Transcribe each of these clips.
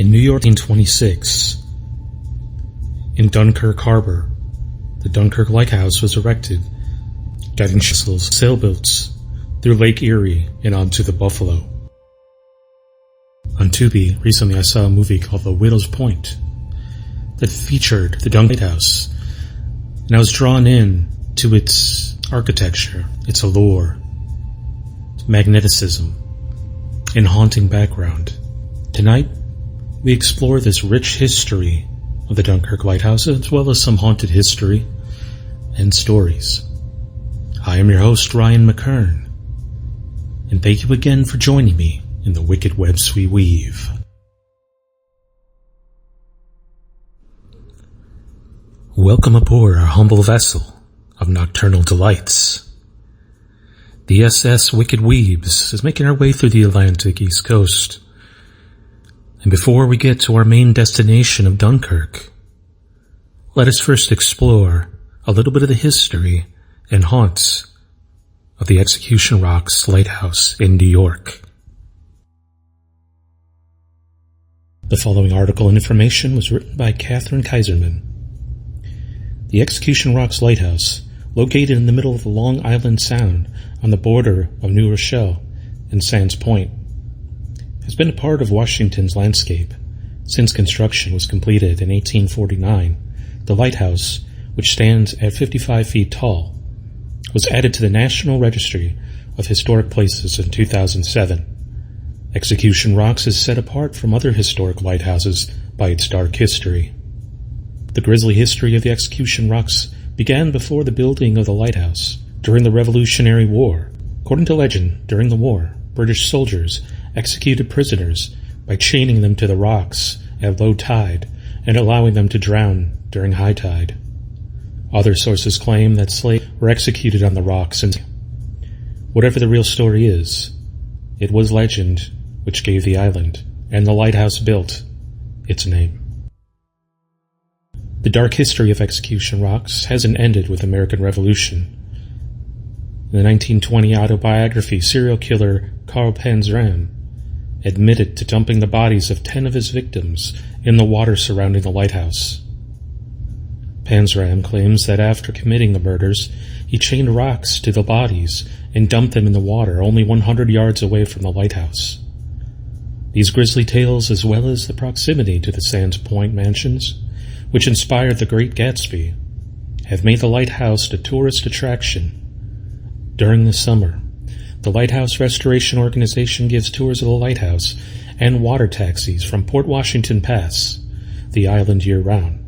In New York, 1826, in Dunkirk Harbor, the Dunkirk Lighthouse was erected, guiding vessels, sailboats, through Lake Erie and onto the Buffalo. On Tubi, recently I saw a movie called The Widow's Point that featured the Dunkirk Lighthouse, and I was drawn in to its architecture, its allure, its magneticism, and haunting background. Tonight, we explore this rich history of the Dunkirk Lighthouse, as well as some haunted history and stories. I am your host, Ryan McKern, and thank you again for joining me in the wicked webs we weave. Welcome aboard our humble vessel of nocturnal delights. The SS Wicked Weebs is making our way through the Atlantic East Coast. And before we get to our main destination of Dunkirk, let us first explore a little bit of the history and haunts of the Execution Rocks Lighthouse in New York. The following article and information was written by Catherine Kaiserman. The Execution Rocks Lighthouse, located in the middle of the Long Island Sound on the border of New Rochelle and Sands Point, has been a part of Washington's landscape since construction was completed in 1849. The lighthouse, which stands at 55 feet tall, was added to the National Registry of Historic Places in 2007. Execution Rocks is set apart from other historic lighthouses by its dark history. The grisly history of the Execution Rocks began before the building of the lighthouse during the Revolutionary War. According to legend, during the war, British soldiers executed prisoners by chaining them to the rocks at low tide and allowing them to drown during high tide. Other sources claim that slaves were executed on the rocks, and whatever the real story is, it was legend which gave the island and the lighthouse built its name. The dark history of Execution Rocks hasn't ended with the American Revolution. In the 1920 autobiography, serial killer Carl Panzram admitted to dumping the bodies of 10 of his victims in the water surrounding the lighthouse. Panzram claims that after committing the murders, he chained rocks to the bodies and dumped them in the water only 100 yards away from the lighthouse. These grisly tales, as well as the proximity to the Sands Point mansions, which inspired The Great Gatsby, have made the lighthouse a tourist attraction. During the summer, the Lighthouse Restoration Organization gives tours of the lighthouse and water taxis from Port Washington Pass, the island year-round.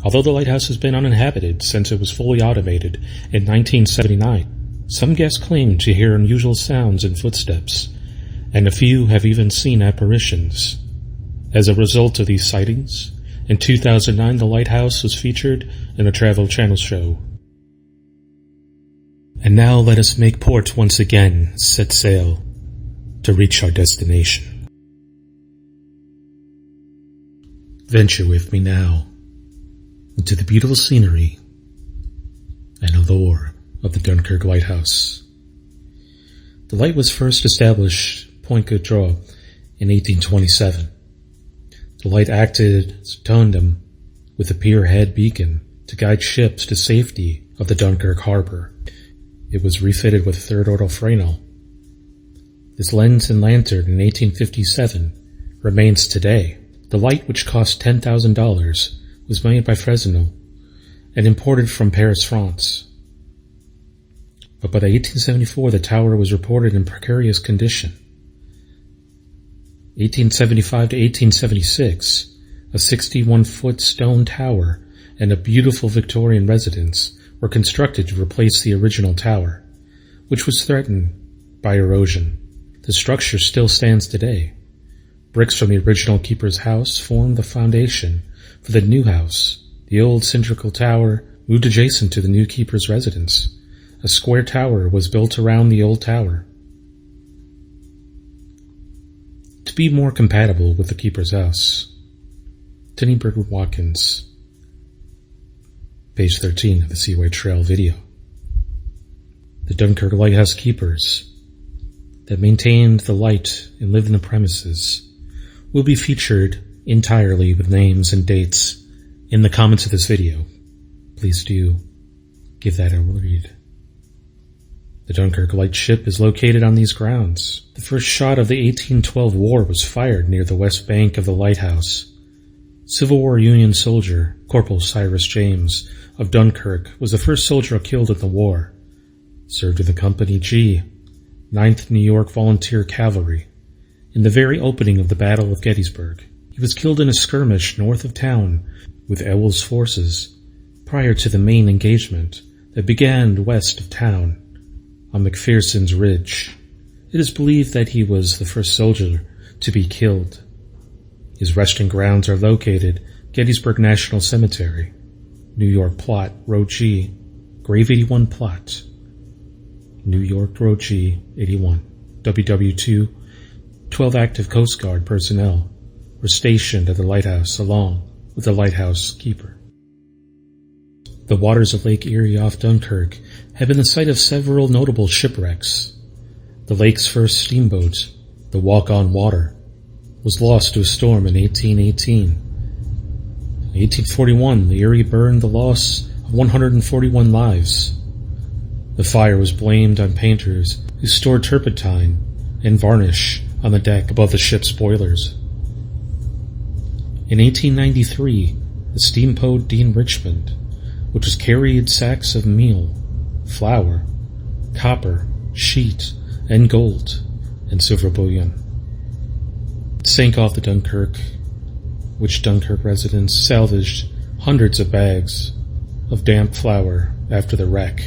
Although the lighthouse has been uninhabited since it was fully automated in 1979, some guests claim to hear unusual sounds and footsteps, and a few have even seen apparitions. As a result of these sightings, in 2009 the lighthouse was featured in a Travel Channel show. And now let us make port once again, set sail, to reach our destination. Venture with me now into the beautiful scenery and allure of the Dunkirk Lighthouse. The light was first established at Point Gaudreau in 1827. The light acted as a tandem with the pier head beacon to guide ships to safety of the Dunkirk harbor. It was refitted with a third-order Fresnel. This lens and lantern in 1857 remains today. The light, which cost $10,000, was made by Fresnel and imported from Paris, France. But by 1874, the tower was reported in precarious condition. 1875 to 1876, a 61-foot stone tower and a beautiful Victorian residence were constructed to replace the original tower, which was threatened by erosion. The structure still stands today. Bricks from the original keeper's house formed the foundation for the new house. The old cylindrical tower moved adjacent to the new keeper's residence. A square tower was built around the old tower to be more compatible with the keeper's house. Denny Bird Watkins, page 13 of the Seaway Trail video. The Dunkirk Lighthouse Keepers that maintained the light and lived in the premises will be featured entirely with names and dates in the comments of this video. Please do give that a read. The Dunkirk lightship is located on these grounds. The first shot of the 1812 war was fired near the west bank of the lighthouse. Civil War Union soldier Corporal Cyrus James of Dunkirk was the first soldier killed in the war. Served in the Company G, 9th New York Volunteer Cavalry, in the very opening of the Battle of Gettysburg. He was killed in a skirmish north of town with Ewell's forces prior to the main engagement that began west of town on McPherson's Ridge. It is believed that he was the first soldier to be killed. His resting grounds are located Gettysburg National Cemetery, New York Plot, Row G, Grave 81 Plot, New York Row G, 81. WW2, 12 active Coast Guard personnel were stationed at the lighthouse along with the lighthouse keeper. The waters of Lake Erie off Dunkirk have been the site of several notable shipwrecks. The lake's first steamboat, the Walk-on Water, was lost to a storm in 1818. In 1841, the Erie burned, the loss of 141 lives. The fire was blamed on painters who stored turpentine and varnish on the deck above the ship's boilers. In 1893, the steamboat Dean Richmond, which was carried sacks of meal, flour, copper, sheet, and gold, and silver bullion, sank off the Dunkirk, which Dunkirk residents salvaged hundreds of bags of damp flour after the wreck.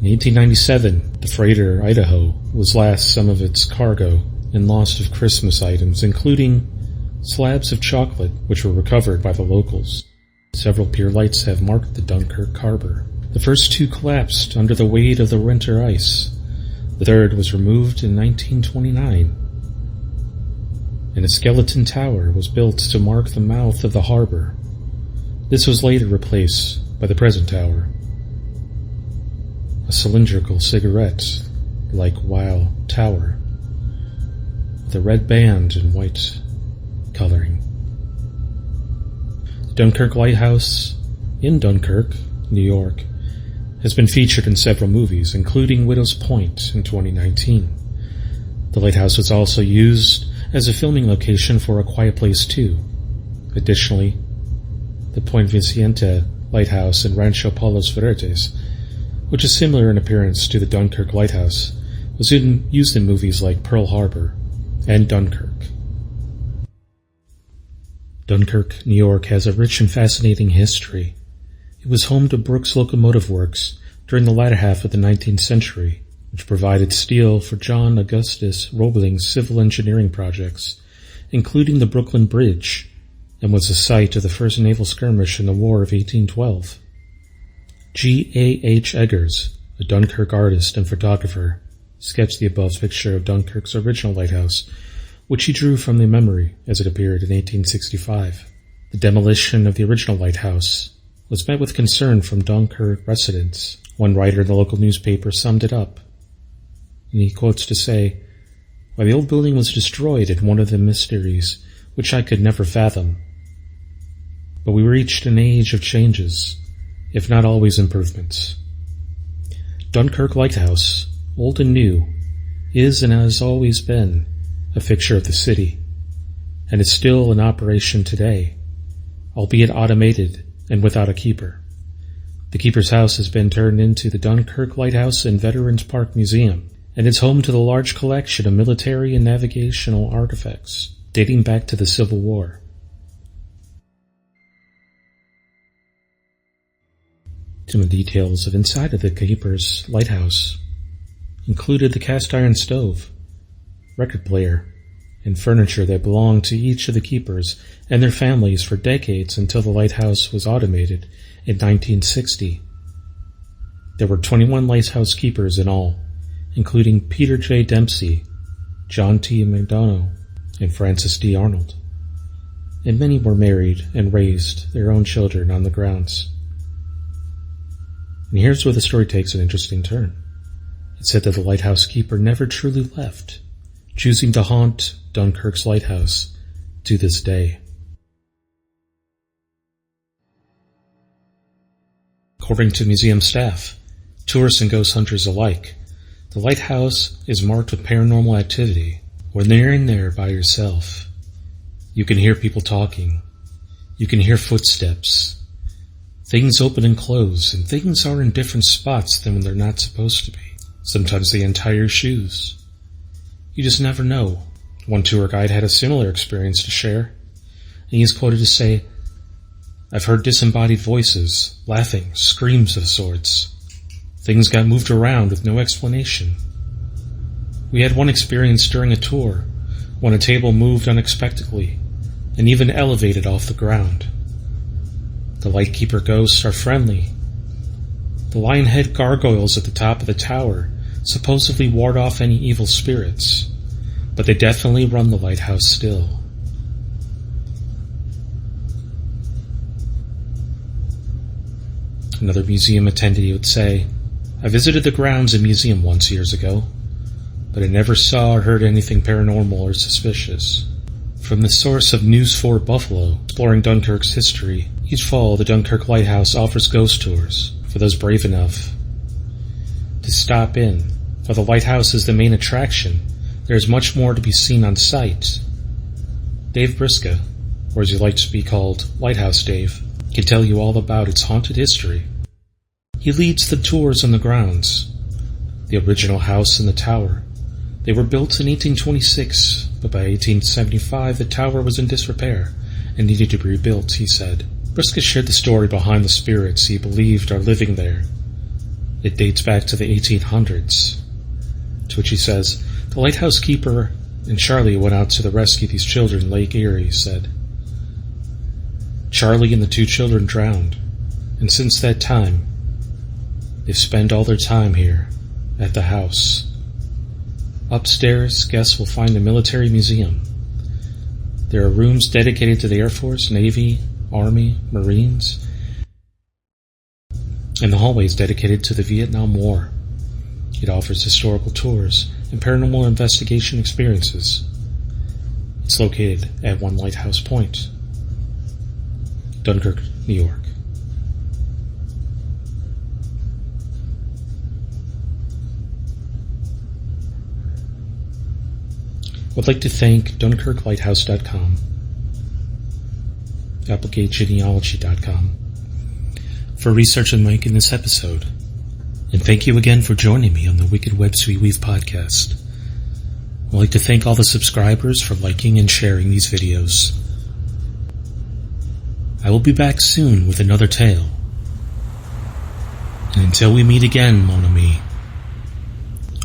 In 1897, the freighter Idaho was lost some of its cargo and lost of Christmas items, including slabs of chocolate, which were recovered by the locals. Several pier lights have marked the Dunkirk harbor. The first two collapsed under the weight of the winter ice. The third was removed in 1929, and a skeleton tower was built to mark the mouth of the harbor. This was later replaced by the present tower, a cylindrical cigarette-like Weil tower with a red band and white coloring. The Dunkirk Lighthouse in Dunkirk, New York, has been featured in several movies, including Widow's Point in 2019. The lighthouse was also used as a filming location for A Quiet Place 2. Additionally, the Point Vicente Lighthouse in Rancho Palos Verdes, which is similar in appearance to the Dunkirk Lighthouse, was used in movies like Pearl Harbor and Dunkirk. Dunkirk, New York has a rich and fascinating history. It was home to Brooks Locomotive Works during the latter half of the 19th century, which provided steel for John Augustus Roebling's civil engineering projects, including the Brooklyn Bridge, and was the site of the first naval skirmish in the War of 1812. G. A. H. Eggers, a Dunkirk artist and photographer, sketched the above picture of Dunkirk's original lighthouse, which he drew from the memory as it appeared in 1865. The demolition of the original lighthouse was met with concern from Dunkirk residents. One writer in the local newspaper summed it up, and he quotes to say, "Why, the old building was destroyed in one of the mysteries which I could never fathom. But we reached an age of changes, if not always improvements. Dunkirk Lighthouse, old and new, is and has always been a fixture of the city, and is still in operation today, albeit automated and without a keeper. The keeper's house has been turned into the Dunkirk Lighthouse and Veterans Park Museum, and is home to the large collection of military and navigational artifacts dating back to the Civil War. Some of the details of inside of the keeper's lighthouse included the cast iron stove, record player, and furniture that belonged to each of the keepers and their families for decades until the lighthouse was automated in 1960. There were 21 lighthouse keepers in all, including Peter J. Dempsey, John T. McDonough, and Francis D. Arnold, and many were married and raised their own children on the grounds. And here's where the story takes an interesting turn. It said that the lighthouse keeper never truly left, choosing to haunt Dunkirk's lighthouse to this day. According to museum staff, tourists and ghost hunters alike, the lighthouse is marked with paranormal activity. When you're in there by yourself, you can hear people talking. You can hear footsteps. Things open and close, and things are in different spots than when they're not supposed to be. Sometimes they untie your shoes. You just never know. One tour guide had a similar experience to share, and he is quoted to say, "I've heard disembodied voices, laughing, screams of sorts. Things got moved around with no explanation. We had one experience during a tour when a table moved unexpectedly and even elevated off the ground. The lightkeeper ghosts are friendly. The lion-head gargoyles at the top of the tower supposedly ward off any evil spirits, but they definitely run the lighthouse still." Another museum attendee would say, "I visited the grounds and museum once years ago, but I never saw or heard anything paranormal or suspicious." From the source of News 4 Buffalo, exploring Dunkirk's history, each fall the Dunkirk Lighthouse offers ghost tours for those brave enough to stop in. While the lighthouse is the main attraction, there is much more to be seen on site. Dave Briska, or as he likes to be called, Lighthouse Dave, can tell you all about its haunted history. He leads the tours on the grounds, the original house and the tower. They were built in 1826, but by 1875 the tower was in disrepair and needed to be rebuilt, he said. Briska shared the story behind the spirits he believed are living there. It dates back to the 1800s, to which he says, "The lighthouse keeper and Charlie went out to the rescue of these children in Lake Erie," he said. "Charlie and the 2 children drowned, and since that time, they've spent all their time here, at the house. Upstairs, guests will find a military museum. There are rooms dedicated to the Air Force, Navy, Army, Marines, and the hallways dedicated to the Vietnam War. It offers historical tours and paranormal investigation experiences. It's located at One Lighthouse Point, Dunkirk, New York." I would like to thank DunkirkLighthouse.com, ApplegateGenealogy.com for research and making this episode. And thank you again for joining me on the Wicked Webs We Weave podcast. I'd like to thank all the subscribers for liking and sharing these videos. I will be back soon with another tale. And until we meet again, mon ami,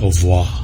au revoir.